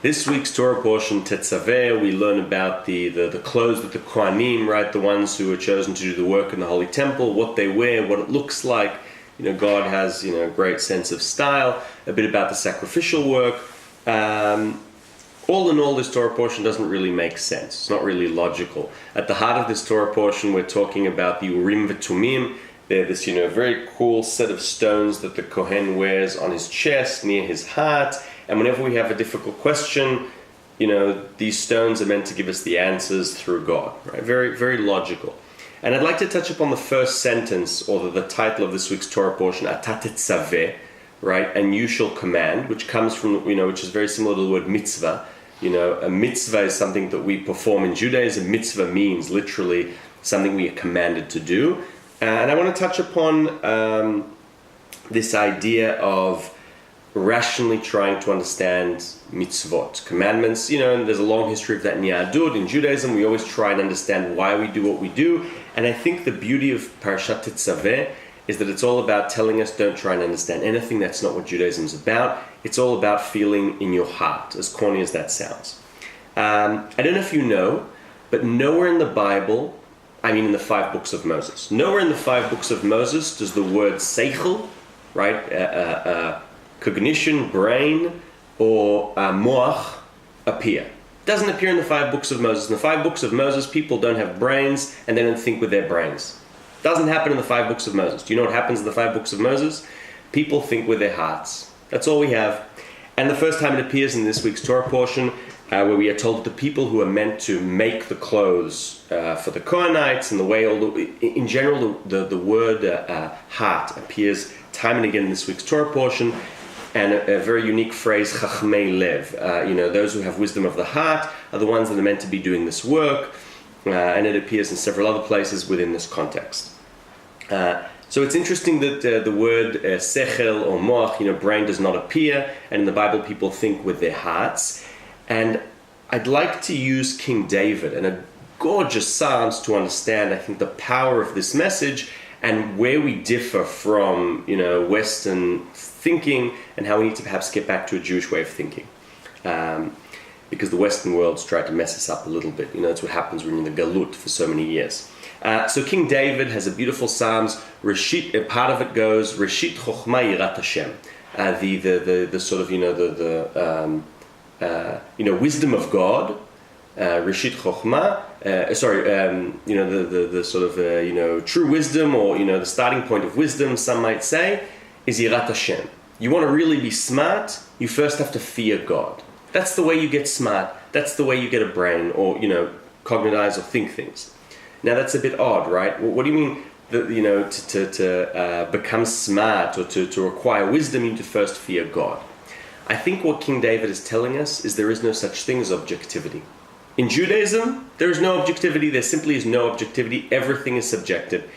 This week's Torah portion, Tetzave, we learn about the clothes that the Kohanim, right, the ones who are chosen to do the work in the Holy Temple, what they wear, what it looks like. God has, a great sense of style, a bit about the sacrificial work. All in all, this Torah portion doesn't really make sense. It's not really logical. At the heart of this Torah portion, we're talking about the Urim v'Tumim. They're this, very cool set of stones that the Kohen wears on his chest, near his heart. And whenever we have a difficult question, these stones are meant to give us the answers through God, right? Very, very logical. And I'd like to touch upon the first sentence, or the title of this week's Torah portion, Tetzave, right? And you shall command, which comes from, which is very similar to the word mitzvah. A mitzvah is something that we perform in Judaism. Mitzvah means literally something we are commanded to do. And I want to touch upon this idea of rationally trying to understand mitzvot, commandments. And there's a long history of that in Yahadut. In Judaism, we always try and understand why we do what we do. And I think the beauty of Parashat Tetzaveh is that it's all about telling us don't try and understand anything. That's not what Judaism is about. It's all about feeling in your heart, as corny as that sounds. I don't know if you know, but nowhere in the Bible, in the 5 books of Moses, nowhere in the 5 books of Moses does the word seichel, right, cognition, brain, or moach appear. It doesn't appear in the 5 books of Moses. In the 5 books of Moses, people don't have brains and they don't think with their brains. It doesn't happen in the 5 books of Moses. Do you know what happens in the 5 books of Moses? People think with their hearts. That's all we have. And the first time it appears in this week's Torah portion, where we are told that the people who are meant to make the clothes for the Kohenites and the way, in general, the word heart appears time and again in this week's Torah portion. And a very unique phrase, chachmei lev. Those who have wisdom of the heart are the ones that are meant to be doing this work. And it appears in several other places within this context. So it's interesting that the word sechel or moach, brain, does not appear. And in the Bible, people think with their hearts. And I'd like to use King David and a gorgeous Psalms to understand, I think, the power of this message and where we differ from, Western thinking and how we need to perhaps get back to a Jewish way of thinking. Because the Western world's tried to mess us up a little bit. That's what happens when you're in the Galut for so many years. So King David has a beautiful Psalms. Reshit, part of it goes, Reshit Chochma Yirat Hashem. The sort of, wisdom of God. Reshit Chochma, the sort of, true wisdom, or, the starting point of wisdom, some might say, is Yirat Hashem. You want to really be smart, you first have to fear God. That's the way you get smart. That's the way you get a brain, or, cognize or think things. Now that's a bit odd, right? What do you mean that, to become smart or to acquire wisdom, you need to first fear God? I think what King David is telling us is there is no such thing as objectivity. In Judaism, there is no objectivity. There simply is no objectivity. Everything is subjective.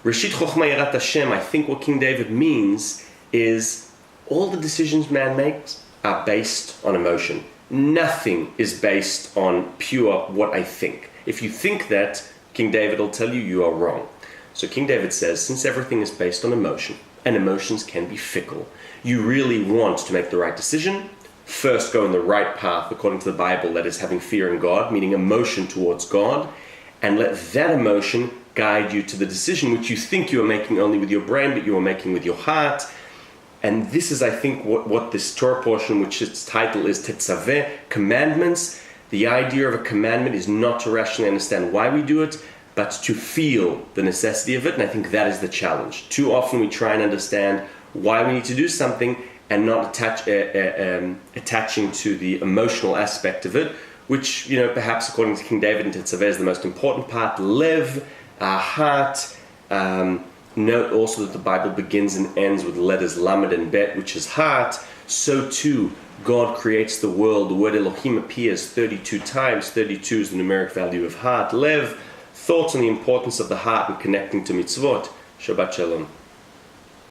Reshit Chochma Yirat Hashem, I think what King David means is all the decisions man makes are based on emotion. Nothing is based on pure what I think. If you think that, King David will tell you you are wrong. So King David says, since everything is based on emotion, and emotions can be fickle, you really want to make the right decision, first go in the right path according to the Bible, that is having fear in God, meaning emotion towards God, and let that emotion guide you to the decision which you think you are making only with your brain, but you are making with your heart. And this is, I think, what this Torah portion, which its title is Tetzaveh, commandments. The idea of a commandment is not to rationally understand why we do it, but to feel the necessity of it. And I think that is the challenge. Too often we try and understand why we need to do something and not attaching to the emotional aspect of it, which, perhaps according to King David and Tetzaveh is the most important part. Lev, our heart. Note also that the Bible begins and ends with letters Lamed and Bet, which is heart. So too, God creates the world. The word Elohim appears 32 times. 32 is the numeric value of heart. Lev, thoughts on the importance of the heart and connecting to mitzvot. Shabbat Shalom.